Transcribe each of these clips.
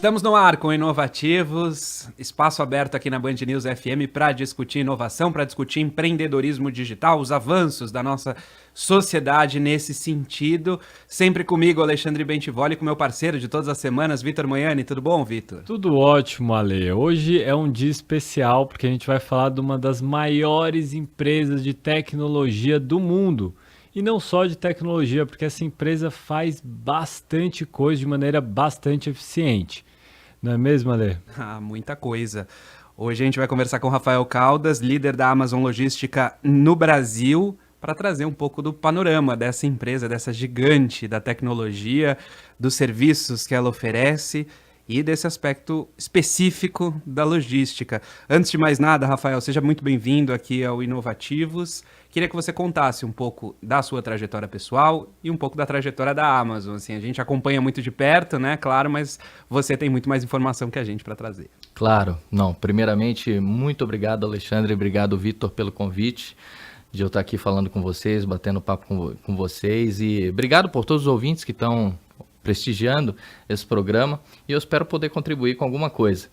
Estamos no ar com Inovativos, espaço aberto aqui na Band News FM para discutir inovação, para discutir empreendedorismo digital, os avanços da nossa sociedade nesse sentido. Sempre comigo, Alexandre Bentivoli, com meu parceiro de todas as semanas, Vitor Moiani. Tudo bom, Vitor? Tudo ótimo, Ale. Hoje é um dia especial porque a gente vai falar de uma das maiores empresas de tecnologia do mundo. E não só de tecnologia, porque essa empresa faz bastante coisa de maneira bastante eficiente. Não é mesmo, Ale? Muita coisa. Hoje a gente vai conversar com o Rafael Caldas, líder da Amazon Logística no Brasil, para trazer um pouco do panorama dessa empresa, dessa gigante da tecnologia, dos serviços que ela oferece e desse aspecto específico da logística. Antes de mais nada, Rafael, seja muito bem-vindo aqui ao Inovativos. Queria que você contasse um pouco da sua trajetória pessoal e um pouco da trajetória da Amazon. Assim, a gente acompanha muito de perto, né? Claro, mas você tem muito mais informação que a gente para trazer. Claro. Não, primeiramente, muito obrigado, Alexandre, obrigado, Vitor, pelo convite de eu estar aqui falando com vocês, batendo papo com vocês, e obrigado por todos os ouvintes que estão prestigiando esse programa, e eu espero poder contribuir com alguma coisa.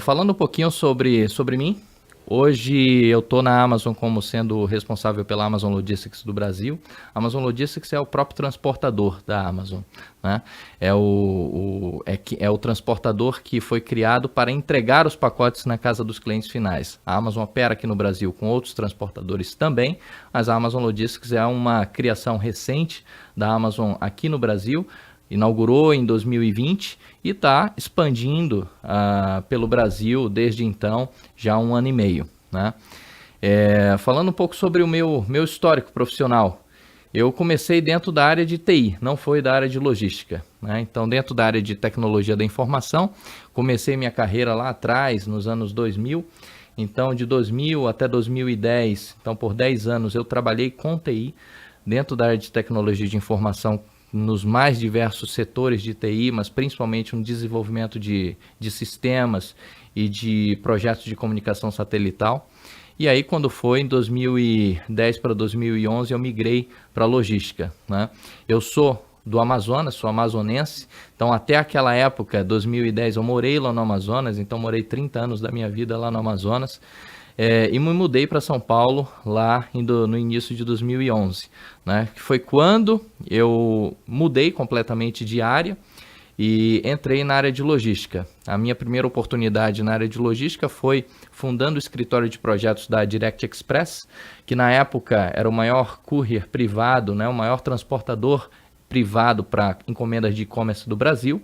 Falando um pouquinho sobre mim, hoje eu estou na Amazon como sendo responsável pela Amazon Logistics do Brasil. A Amazon Logistics é o próprio transportador da Amazon, né? É o transportador que foi criado para entregar os pacotes na casa dos clientes finais. A Amazon opera aqui no Brasil com outros transportadores também, mas a Amazon Logistics é uma criação recente da Amazon aqui no Brasil. Inaugurou em 2020 e está expandindo pelo Brasil desde então, já há 1 ano e meio, né? Falando um pouco sobre o meu histórico profissional, eu comecei dentro da área de TI, não foi da área de logística, né? Então, dentro da área de tecnologia da informação, comecei minha carreira lá atrás, nos anos 2000. Então, de 2000 até 2010, então por 10 anos eu trabalhei com TI, dentro da área de tecnologia de informação, nos mais diversos setores de TI, mas principalmente no desenvolvimento de sistemas e de projetos de comunicação satelital. E aí, quando foi em 2010 para 2011, eu migrei para logística, né? Eu sou do Amazonas, sou amazonense, então até aquela época, 2010, eu morei lá no Amazonas, então morei 30 anos da minha vida lá no Amazonas. E me mudei para São Paulo lá no início de 2011, né? Que foi quando eu mudei completamente de área e entrei na área de logística. A minha primeira oportunidade na área de logística foi fundando o escritório de projetos da Direct Express, que na época era o maior courier privado, né? O maior transportador privado para encomendas de e-commerce do Brasil.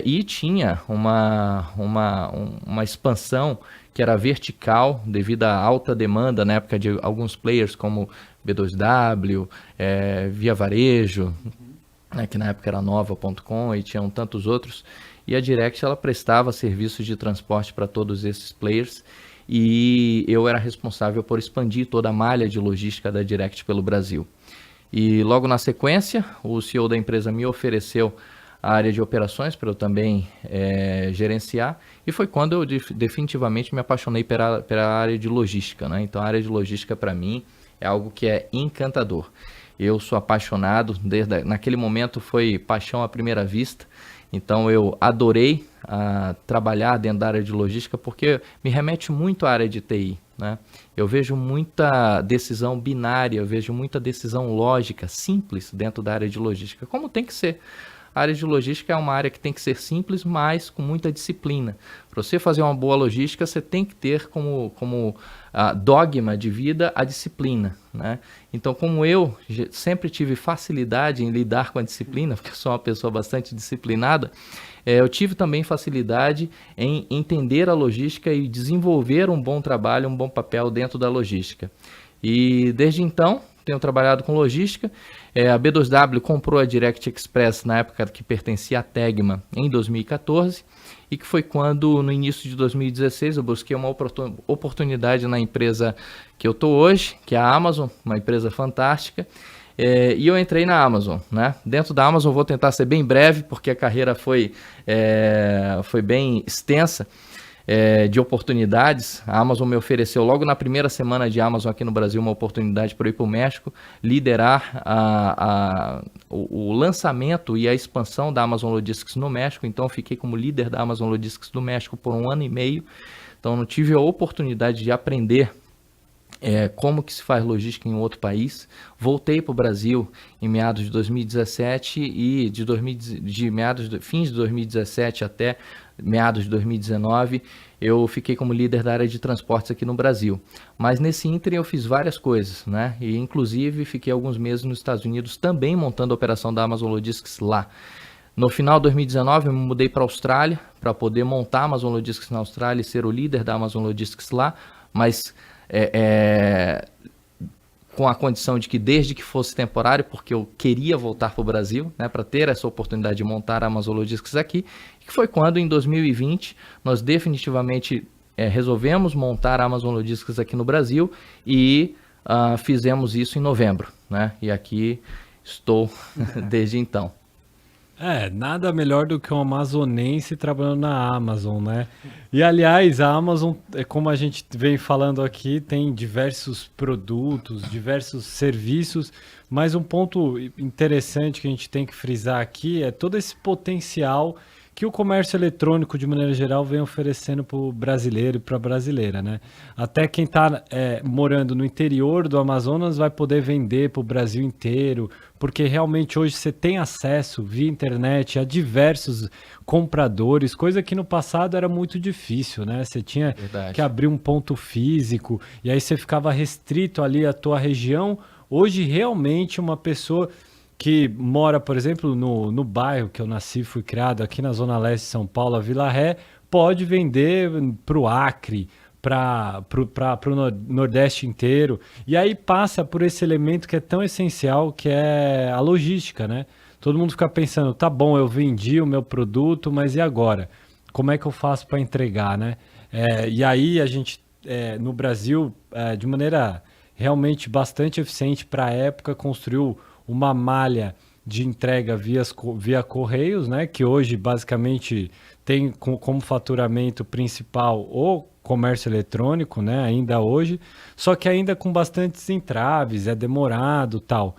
E tinha uma expansão que era vertical devido à alta demanda na época de alguns players como B2W, Via Varejo, né, que na época era Nova.com e tinham tantos outros. E a Direct ela prestava serviços de transporte para todos esses players e eu era responsável por expandir toda a malha de logística da Direct pelo Brasil. E logo na sequência, o CEO da empresa me ofereceu a área de operações para eu também gerenciar, e foi quando eu definitivamente me apaixonei pela área de logística, né? Então a área de logística para mim é algo que é encantador. Eu sou apaixonado, naquele momento foi paixão à primeira vista, então eu adorei trabalhar dentro da área de logística porque me remete muito à área de TI, né? Eu vejo muita decisão binária, eu vejo muita decisão lógica, simples dentro da área de logística, como tem que ser. A área de logística é uma área que tem que ser simples, mas com muita disciplina. Para você fazer uma boa logística, você tem que ter como dogma de vida a disciplina, né? Então, como eu sempre tive facilidade em lidar com a disciplina, porque eu sou uma pessoa bastante disciplinada, eu tive também facilidade em entender a logística e desenvolver um bom trabalho, um bom papel dentro da logística. E desde então, tenho trabalhado com logística. A B2W comprou a Direct Express na época que pertencia à Tegma em 2014 e que foi quando no início de 2016 eu busquei uma oportunidade na empresa que eu estou hoje, que é a Amazon, uma empresa fantástica, e eu entrei na Amazon, né? Dentro da Amazon vou tentar ser bem breve porque a carreira foi bem extensa. de oportunidades. A Amazon me ofereceu logo na primeira semana de Amazon aqui no Brasil uma oportunidade para eu ir para o México, liderar o lançamento e a expansão da Amazon Logistics no México. Então eu fiquei como líder da Amazon Logistics do México por 1 ano e meio. Então eu tive a oportunidade de aprender como que se faz logística em outro país. Voltei para o Brasil em meados de 2017 e fins de 2017 até meados de 2019, eu fiquei como líder da área de transportes aqui no Brasil. Mas nesse ínterim eu fiz várias coisas, né? E inclusive fiquei alguns meses nos Estados Unidos também montando a operação da Amazon Logistics lá. No final de 2019 eu me mudei para a Austrália para poder montar a Amazon Logistics na Austrália e ser o líder da Amazon Logistics lá, mas com a condição de que desde que fosse temporário, porque eu queria voltar para o Brasil, né, para ter essa oportunidade de montar a Amazon Logistics aqui, que foi quando em 2020 nós definitivamente resolvemos montar a Amazon Logistics aqui no Brasil e fizemos isso em novembro, né, e aqui estou desde então. Nada melhor do que um amazonense trabalhando na Amazon, né? E, aliás, a Amazon, como a gente vem falando aqui, tem diversos produtos, diversos serviços, mas um ponto interessante que a gente tem que frisar aqui é todo esse potencial que o comércio eletrônico, de maneira geral, vem oferecendo para o brasileiro e para a brasileira, né? Até quem está morando no interior do Amazonas vai poder vender para o Brasil inteiro, porque realmente hoje você tem acesso via internet a diversos compradores, coisa que no passado era muito difícil, né? Você tinha que abrir um ponto físico e aí você ficava restrito ali à tua região. Hoje, realmente, uma pessoa que mora, por exemplo, no bairro que eu nasci, fui criado aqui na Zona Leste de São Paulo, a Vila Ré, pode vender para o Acre, para o Nordeste inteiro. E aí passa por esse elemento que é tão essencial, que é a logística, né? Todo mundo fica pensando, tá bom, eu vendi o meu produto, mas e agora? Como é que eu faço para entregar, né? E aí a gente, no Brasil, de maneira realmente bastante eficiente para a época, construiu uma malha de entrega via Correios, né, que hoje basicamente tem como faturamento principal o comércio eletrônico, né, ainda hoje, só que ainda com bastantes entraves, é demorado, tal.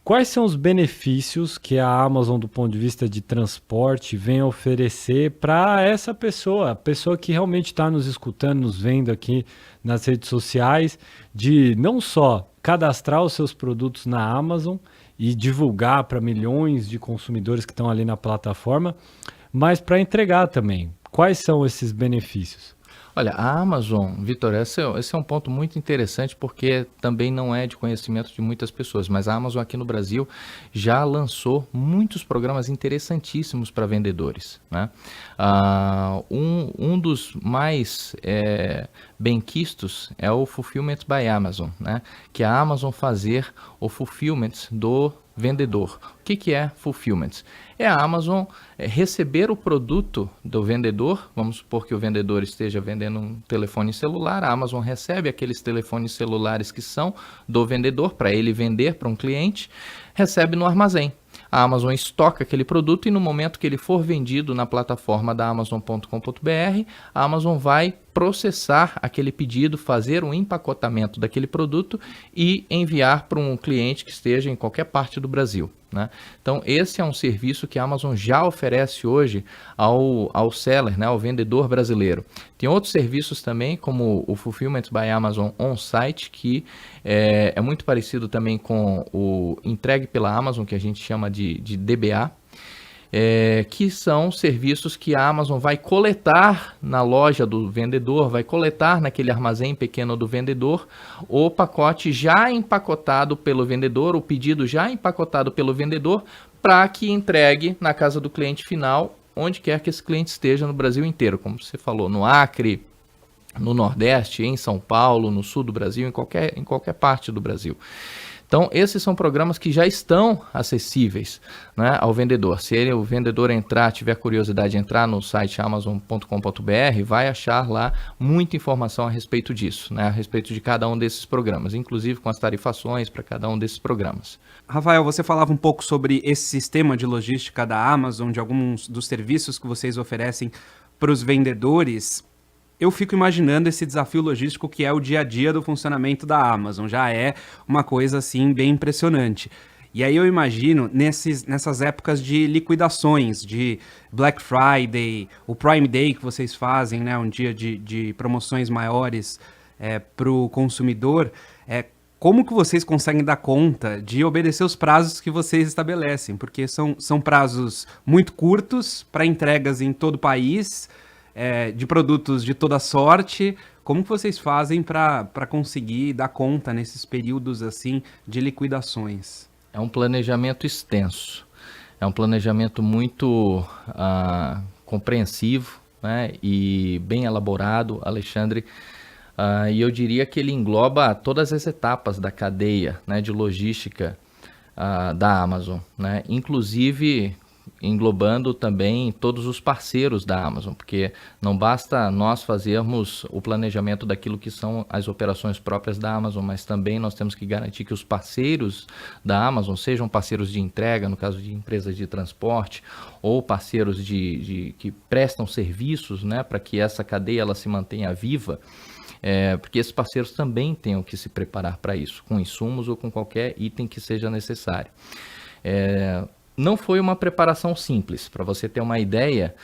Quais são os benefícios que a Amazon, do ponto de vista de transporte, vem oferecer para essa pessoa, a pessoa que realmente está nos escutando, nos vendo aqui nas redes sociais, de não só cadastrar os seus produtos na Amazon e divulgar para milhões de consumidores que estão ali na plataforma, mas para entregar também. Quais são esses benefícios? Olha, a Amazon, Vitor, esse é um ponto muito interessante porque também não é de conhecimento de muitas pessoas, mas a Amazon aqui no Brasil já lançou muitos programas interessantíssimos para vendedores, né? Um dos mais benquistos é o Fulfillment by Amazon, né? Que é a Amazon fazer o fulfillment do vendedor. O que é fulfillment? É a Amazon receber o produto do vendedor, vamos supor que o vendedor esteja vendendo um telefone celular, a Amazon recebe aqueles telefones celulares que são do vendedor para ele vender para um cliente, recebe no armazém. A Amazon estoca aquele produto e no momento que ele for vendido na plataforma da Amazon.com.br, a Amazon vai processar aquele pedido, fazer um empacotamento daquele produto e enviar para um cliente que esteja em qualquer parte do Brasil, né? Então, esse é um serviço que a Amazon já oferece hoje ao seller, né, ao vendedor brasileiro. Tem outros serviços também, como o Fulfillment by Amazon On-Site, que é muito parecido também com o entregue pela Amazon, que a gente chama de DBA, que são serviços que a Amazon vai coletar na loja do vendedor, vai coletar naquele armazém pequeno do vendedor o pacote já empacotado pelo vendedor, o pedido já empacotado pelo vendedor, para que entregue na casa do cliente final, onde quer que esse cliente esteja no Brasil inteiro, como você falou, no Acre, no Nordeste, em São Paulo, no Sul do Brasil, em qualquer parte do Brasil. Então, esses são programas que já estão acessíveis, né, ao vendedor. Se o vendedor tiver curiosidade de entrar no site amazon.com.br, vai achar lá muita informação a respeito disso, né, a respeito de cada um desses programas, inclusive com as tarifações para cada um desses programas. Rafael, você falava um pouco sobre esse sistema de logística da Amazon, de alguns dos serviços que vocês oferecem para os vendedores. eu fico imaginando esse desafio logístico que é o dia a dia do funcionamento da Amazon. Já é uma coisa, assim, bem impressionante. E aí eu imagino, nessas épocas de liquidações, de Black Friday, o Prime Day que vocês fazem, né, um dia de promoções maiores para o consumidor, como que vocês conseguem dar conta de obedecer os prazos que vocês estabelecem? Porque são prazos muito curtos para entregas em todo o país, de produtos de toda sorte. Como que vocês fazem para conseguir dar conta nesses períodos assim de liquidações? É um planejamento extenso, é um planejamento muito compreensivo, né, e bem elaborado, Alexandre. E eu diria que ele engloba todas as etapas da cadeia, né, de logística da Amazon, né, inclusive englobando também todos os parceiros da Amazon, porque não basta nós fazermos o planejamento daquilo que são as operações próprias da Amazon, mas também nós temos que garantir que os parceiros da Amazon sejam parceiros de entrega, no caso de empresas de transporte, ou parceiros que prestam serviços, né, para que essa cadeia ela se mantenha viva. Porque esses parceiros também têm que se preparar para isso, com insumos ou com qualquer item que seja necessário. Não foi uma preparação simples. Para você ter uma ideia,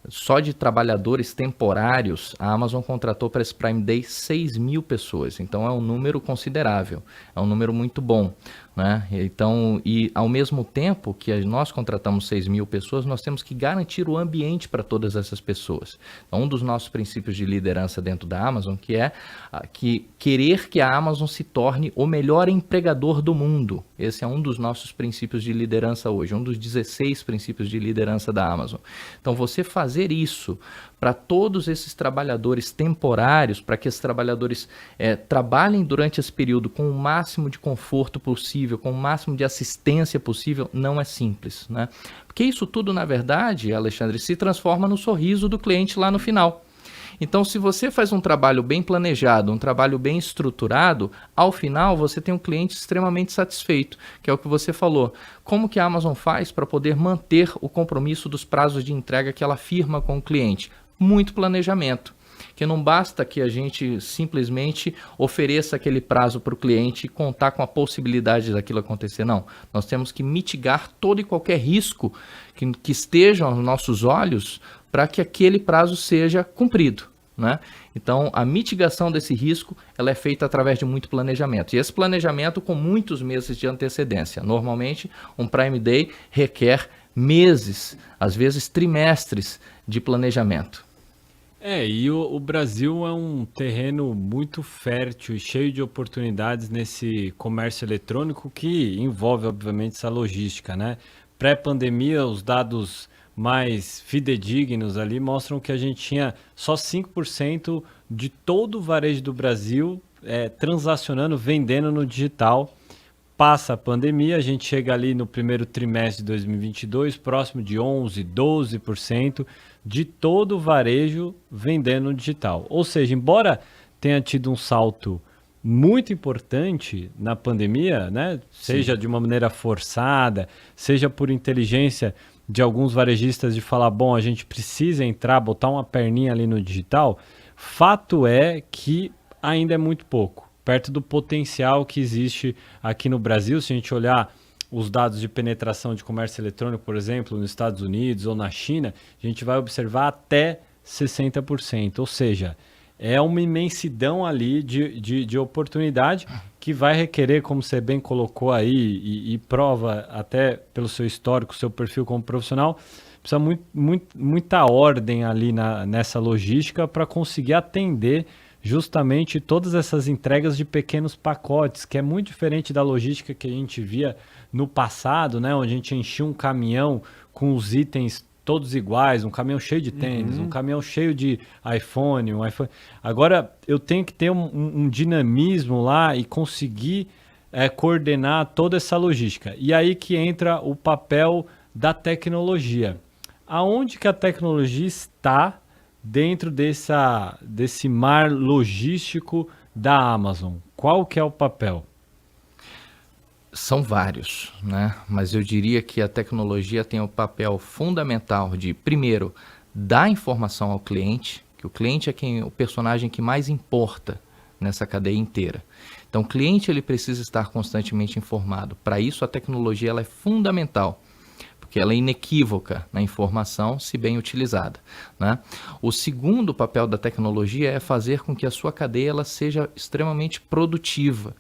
só de trabalhadores temporários, a Amazon contratou para esse Prime Day 6.000 pessoas. Então é um número considerável, é um número muito bom, né? Então, e ao mesmo tempo que nós contratamos 6.000 pessoas, nós temos que garantir o ambiente para todas essas pessoas. Então, um dos nossos princípios de liderança dentro da Amazon, que é querer que a Amazon se torne o melhor empregador do mundo. Esse é um dos nossos princípios de liderança hoje, um dos 16 princípios de liderança da Amazon. Então, você fazer isso para todos esses trabalhadores temporários, para que esses trabalhadores trabalhem durante esse período com o máximo de conforto possível, com o máximo de assistência possível, não é simples, né? Porque isso tudo, na verdade, Alexandre, se transforma no sorriso do cliente lá no final. Então, se você faz um trabalho bem planejado, um trabalho bem estruturado, ao final você tem um cliente extremamente satisfeito, que é o que você falou. Como que a Amazon faz para poder manter o compromisso dos prazos de entrega que ela firma com o cliente? Muito planejamento. Que não basta que a gente simplesmente ofereça aquele prazo para o cliente e contar com a possibilidade daquilo acontecer. Não, nós temos que mitigar todo e qualquer risco que esteja aos nossos olhos para que aquele prazo seja cumprido, né? Então, a mitigação desse risco ela é feita através de muito planejamento. E esse planejamento com muitos meses de antecedência. Normalmente, um Prime Day requer meses, às vezes trimestres de planejamento. E o Brasil é um terreno muito fértil e cheio de oportunidades nesse comércio eletrônico que envolve, obviamente, essa logística, né? Pré-pandemia, os dados mais fidedignos ali mostram que a gente tinha só 5% de todo o varejo do Brasil transacionando, vendendo no digital. Passa a pandemia, a gente chega ali no primeiro trimestre de 2022, próximo de 11%, 12% de todo o varejo vendendo no digital. Ou seja, embora tenha tido um salto muito importante na pandemia, né? Seja de uma maneira forçada, seja por inteligência de alguns varejistas de falar, bom, a gente precisa entrar, botar uma perninha ali no digital, fato é que ainda é muito pouco, perto do potencial que existe aqui no Brasil. Se a gente olhar os dados de penetração de comércio eletrônico, por exemplo, nos Estados Unidos ou na China, a gente vai observar até 60%, ou seja, é uma imensidão ali de oportunidade que vai requerer, como você bem colocou aí e prova até pelo seu histórico, seu perfil como profissional, precisa muita ordem ali nessa logística para conseguir atender justamente todas essas entregas de pequenos pacotes, que é muito diferente da logística que a gente via no passado, né, onde a gente enchia um caminhão com os itens todos iguais, um caminhão cheio de tênis, um caminhão cheio de iPhone, um iPhone. Agora eu tenho que ter um dinamismo lá e conseguir coordenar toda essa logística. E aí que entra o papel da tecnologia. Aonde que a tecnologia está dentro desse mar logístico da Amazon? Qual que é o papel? São vários, né? Mas eu diria que a tecnologia tem o papel fundamental de, primeiro, dar informação ao cliente, que o cliente é o personagem que mais importa nessa cadeia inteira. Então, o cliente ele precisa estar constantemente informado. Para isso, a tecnologia ela é fundamental, porque ela é inequívoca na informação, se bem utilizada, né? O segundo papel da tecnologia é fazer com que a sua cadeia ela seja extremamente produtiva.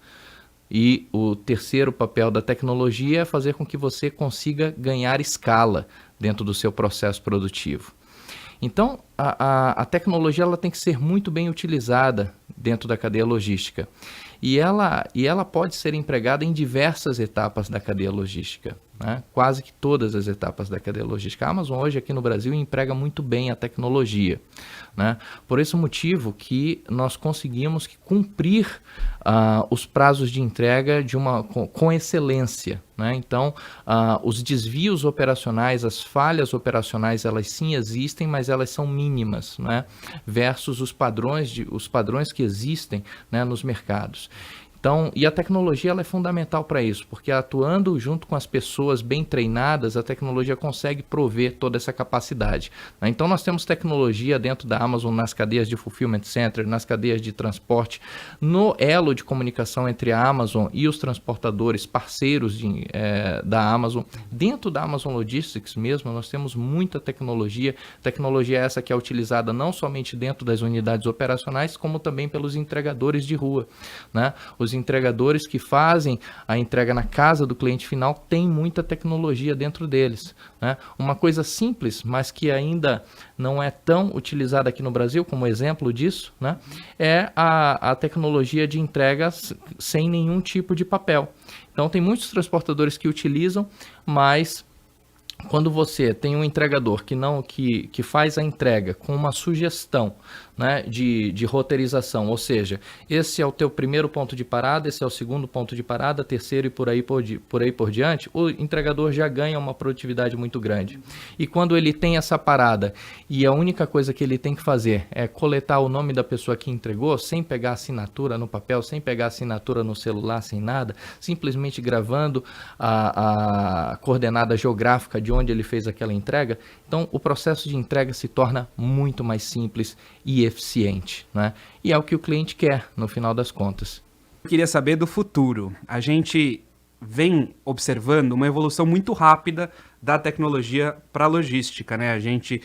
E o terceiro papel da tecnologia é fazer com que você consiga ganhar escala dentro do seu processo produtivo. Então, a tecnologia ela tem que ser muito bem utilizada dentro da cadeia logística. E ela pode ser empregada em diversas etapas da cadeia logística, né? Quase que todas as etapas da cadeia logística. A Amazon hoje aqui no Brasil emprega muito bem a tecnologia, né? Por esse motivo que nós conseguimos cumprir os prazos de entrega com excelência, né? Então, os desvios operacionais, as falhas operacionais, elas sim existem, mas elas são mínimas, né? Versus os padrões que existem, né, nos mercados. Então, e a tecnologia ela é fundamental para isso, porque atuando junto com as pessoas bem treinadas, a tecnologia consegue prover toda essa capacidade, né? Então, nós temos tecnologia dentro da Amazon nas cadeias de fulfillment center, nas cadeias de transporte, no elo de comunicação entre a Amazon e os transportadores parceiros da Amazon. Dentro da Amazon Logistics mesmo, nós temos muita tecnologia essa que é utilizada não somente dentro das unidades operacionais, como também pelos entregadores de rua, né? Os entregadores que fazem a entrega na casa do cliente final têm muita tecnologia dentro deles, né? Uma coisa simples, mas que ainda não é tão utilizada aqui no Brasil, como exemplo disso, né, é a tecnologia de entrega sem nenhum tipo de papel. Então, tem muitos transportadores que utilizam, mas quando você tem um entregador que faz a entrega com uma sugestão, né, de roteirização, ou seja, esse é o teu primeiro ponto de parada, esse é o segundo ponto de parada, terceiro e por aí por diante, o entregador já ganha uma produtividade muito grande. E quando ele tem essa parada e a única coisa que ele tem que fazer é coletar o nome da pessoa que entregou, sem pegar assinatura no papel, sem pegar assinatura no celular, sem nada, simplesmente gravando a coordenada geográfica de onde ele fez aquela entrega, então o processo de entrega se torna muito mais simples e eficiente, né? E é o que o cliente quer, no final das contas. Eu queria saber do futuro. A gente vem observando uma evolução muito rápida da tecnologia para a logística, né? A gente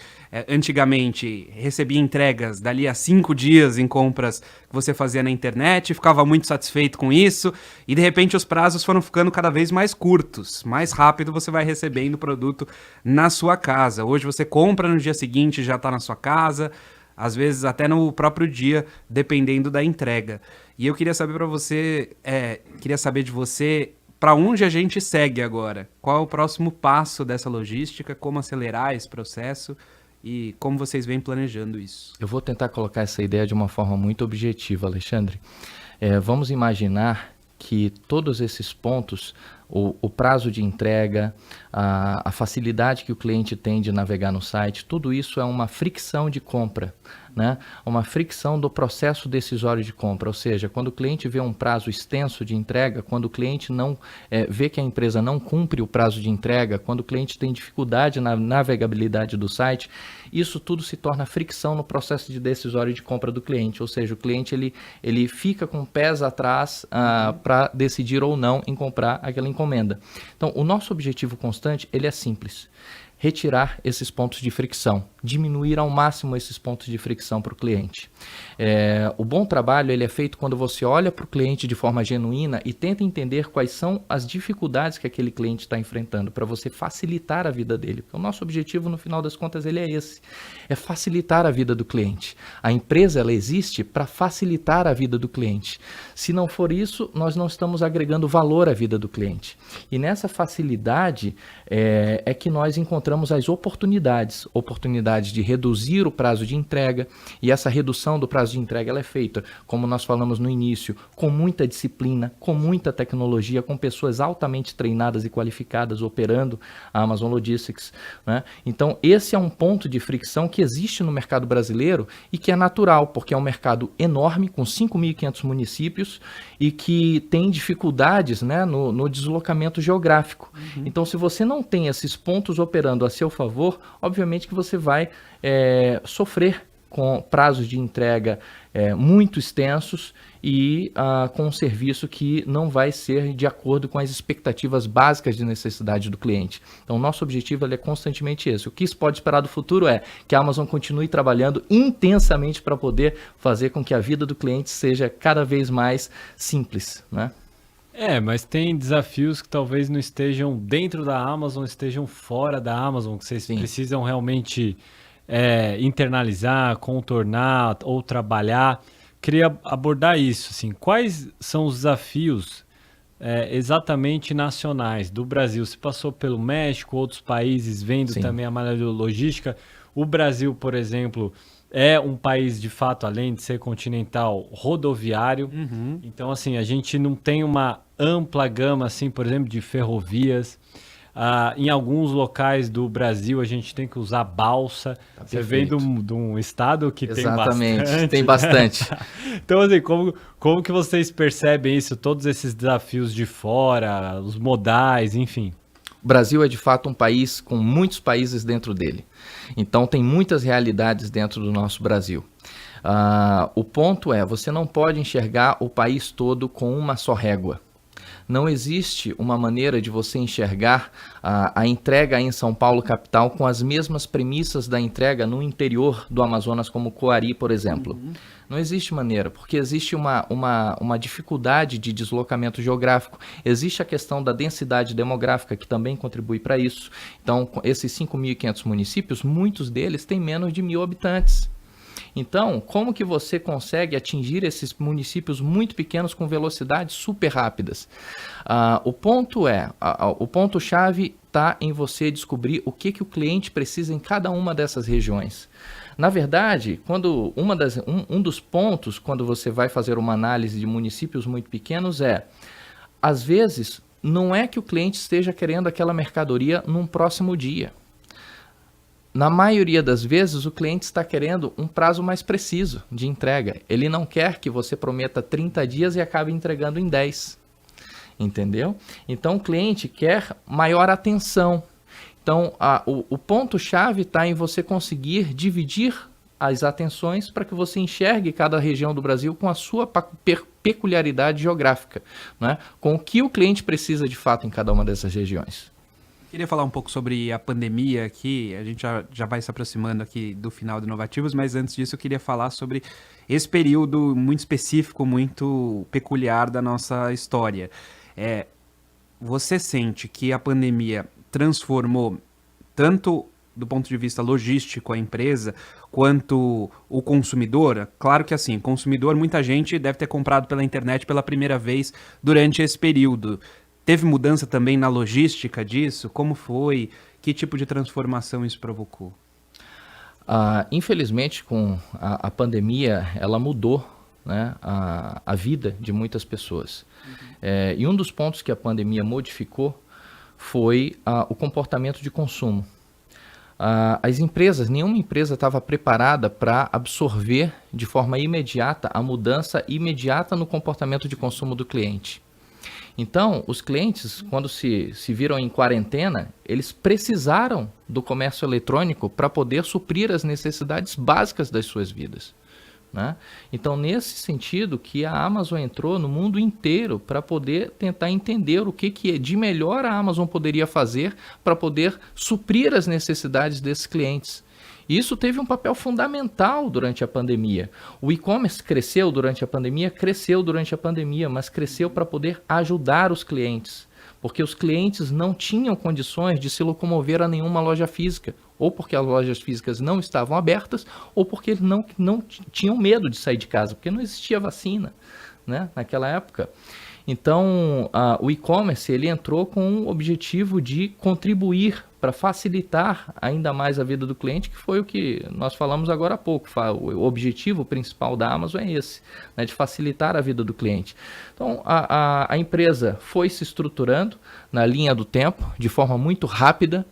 antigamente recebia entregas dali a 5 dias em compras que você fazia na internet, ficava muito satisfeito com isso, e de repente os prazos foram ficando cada vez mais curtos, mais rápido você vai recebendo o produto na sua casa. Hoje você compra no dia seguinte, já está na sua casa, às vezes até no próprio dia, dependendo da entrega. E eu queria saber de você, para onde a gente segue agora? Qual é o próximo passo dessa logística? Como acelerar esse processo? E como vocês vêm planejando isso? Eu vou tentar colocar essa ideia de uma forma muito objetiva, Alexandre. Vamos imaginar que todos esses pontos, o prazo de entrega, a facilidade que o cliente tem de navegar no site, tudo isso é uma fricção de compra, né? Uma fricção do processo decisório de compra, ou seja, quando o cliente vê um prazo extenso de entrega, quando o cliente não vê que a empresa não cumpre o prazo de entrega, quando o cliente tem dificuldade na navegabilidade do site, isso tudo se torna fricção no processo de decisório de compra do cliente, ou seja, o cliente ele fica com pés atrás para decidir ou não em comprar aquela encomenda. Então, o nosso objetivo constante, ele é simples: retirar esses pontos de fricção, diminuir ao máximo esses pontos de fricção para o cliente. O bom trabalho ele é feito quando você olha para o cliente de forma genuína e tenta entender quais são as dificuldades que aquele cliente está enfrentando, para você facilitar a vida dele. O nosso objetivo, no final das contas, ele é esse: é facilitar a vida do cliente. A empresa ela existe para facilitar a vida do cliente. Se não for isso, nós não estamos agregando valor à vida do cliente. E nessa facilidade é que nós encontramos as oportunidades de reduzir o prazo de entrega, e essa redução do prazo de entrega ela é feita, como nós falamos no início, com muita disciplina, com muita tecnologia, com pessoas altamente treinadas e qualificadas operando a Amazon Logistics, né? Então esse é um ponto de fricção que existe no mercado brasileiro e que é natural, porque é um mercado enorme, com 5.500 municípios e que tem dificuldades, né, no deslocamento geográfico. Então, se você não tem esses pontos operando a seu favor, obviamente que você vai sofrer com prazos de entrega muito extensos e com um serviço que não vai ser de acordo com as expectativas básicas de necessidade do cliente. Então, nosso objetivo é constantemente esse. O que se pode esperar do futuro é que a Amazon continue trabalhando intensamente para poder fazer com que a vida do cliente seja cada vez mais simples, né? Mas tem desafios que talvez não estejam dentro da Amazon, estejam fora da Amazon, que vocês precisam realmente internalizar, contornar ou trabalhar. Queria abordar isso, assim, quais são os desafios exatamente nacionais do Brasil? Você passou pelo México, outros países, vendo também a malha logística. O Brasil, por exemplo, é um país, de fato, além de ser continental, rodoviário. Então, assim, a gente não tem uma ampla gama, assim, por exemplo, de ferrovias. Em alguns locais do Brasil, a gente tem que usar balsa. Você vem de um estado que tem bastante. Tem bastante. Então, assim, como que vocês percebem isso, todos esses desafios de fora, os modais, enfim? O Brasil é, de fato, um país com muitos países dentro dele. Então, tem muitas realidades dentro do nosso Brasil. O ponto é, você não pode enxergar o país todo com uma só régua. Não existe uma maneira de você enxergar a entrega em São Paulo, capital, com as mesmas premissas da entrega no interior do Amazonas, como Coari, por exemplo. Não existe maneira, porque existe uma dificuldade de deslocamento geográfico. Existe a questão da densidade demográfica, que também contribui para isso. Então, esses 5.500 municípios, muitos deles têm menos de 1.000 habitantes. Então, como que você consegue atingir esses municípios muito pequenos com velocidades super rápidas? O ponto-chave está em você descobrir o que o cliente precisa em cada uma dessas regiões. Na verdade, quando um dos pontos, quando você vai fazer uma análise de municípios muito pequenos às vezes, não é que o cliente esteja querendo aquela mercadoria num próximo dia. Na maioria das vezes, o cliente está querendo um prazo mais preciso de entrega. Ele não quer que você prometa 30 dias e acabe entregando em 10. Entendeu? Então, o cliente quer maior atenção. Então, o ponto-chave está em você conseguir dividir as atenções para que você enxergue cada região do Brasil com a sua peculiaridade geográfica, né? Com o que o cliente precisa de fato em cada uma dessas regiões. Queria falar um pouco sobre a pandemia aqui, a gente já vai se aproximando aqui do final do Inovativos, mas antes disso eu queria falar sobre esse período muito específico, muito peculiar da nossa história. Você sente que a pandemia transformou tanto do ponto de vista logístico a empresa, quanto o consumidor? Claro que assim, consumidor, muita gente deve ter comprado pela internet pela primeira vez durante esse período. Teve mudança também na logística disso? Como foi? Que tipo de transformação isso provocou? Infelizmente, com a pandemia, ela mudou, né, a vida de muitas pessoas. E um dos pontos que a pandemia modificou foi o comportamento de consumo. As empresas, nenhuma empresa estava preparada para absorver de forma imediata a mudança imediata no comportamento de consumo do cliente. Então, os clientes, quando se viram em quarentena, eles precisaram do comércio eletrônico para poder suprir as necessidades básicas das suas vidas, né? Então, nesse sentido que a Amazon entrou no mundo inteiro para poder tentar entender o que de melhor a Amazon poderia fazer para poder suprir as necessidades desses clientes. E isso teve um papel fundamental durante a pandemia. O e-commerce cresceu durante a pandemia, mas cresceu para poder ajudar os clientes. Porque os clientes não tinham condições de se locomover a nenhuma loja física. Ou porque as lojas físicas não estavam abertas, ou porque eles não tinham medo de sair de casa, porque não existia vacina, né, naquela época. Então, o e-commerce ele entrou com o objetivo de contribuir para facilitar ainda mais a vida do cliente, que foi o que nós falamos agora há pouco. O objetivo principal da Amazon é esse, né, de facilitar a vida do cliente. Então, a empresa foi se estruturando na linha do tempo, de forma muito rápida,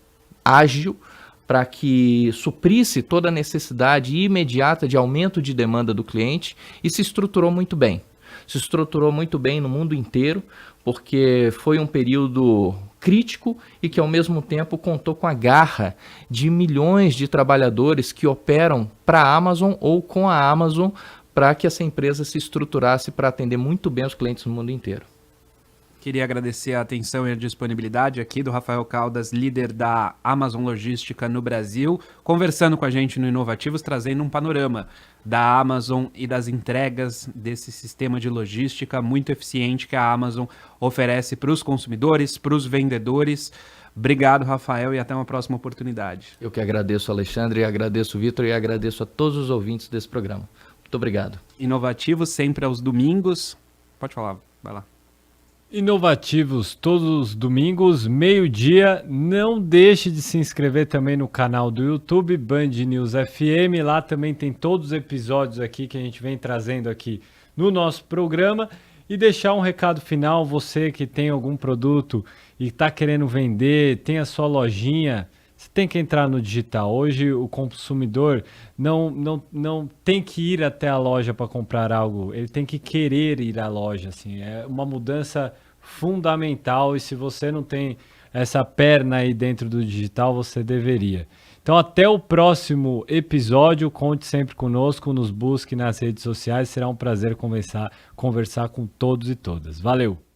ágil, para que suprisse toda a necessidade imediata de aumento de demanda do cliente e se estruturou muito bem. Se estruturou muito bem no mundo inteiro, porque foi um período crítico e que, ao mesmo tempo, contou com a garra de milhões de trabalhadores que operam para a Amazon ou com a Amazon para que essa empresa se estruturasse para atender muito bem os clientes no mundo inteiro. Queria agradecer a atenção e a disponibilidade aqui do Rafael Caldas, líder da Amazon Logística no Brasil, conversando com a gente no Inovativos, trazendo um panorama da Amazon e das entregas desse sistema de logística muito eficiente que a Amazon oferece para os consumidores, para os vendedores. Obrigado, Rafael, e até uma próxima oportunidade. Eu que agradeço, Alexandre, agradeço, Vitor, e agradeço a todos os ouvintes desse programa. Muito obrigado. Inovativos sempre aos domingos. Pode falar, vai lá. Inovativos todos os domingos, meio-dia. Não deixe de se inscrever também no canal do YouTube, Band News FM. Lá também tem todos os episódios aqui que a gente vem trazendo aqui no nosso programa. E deixar um recado final, você que tem algum produto e está querendo vender, tem a sua lojinha, você tem que entrar no digital. Hoje o consumidor não tem que ir até a loja para comprar algo, ele tem que querer ir à loja. Assim. É uma mudança fundamental e se você não tem essa perna aí dentro do digital, você deveria. Então até o próximo episódio, conte sempre conosco, nos busque nas redes sociais, será um prazer conversar com todos e todas. Valeu!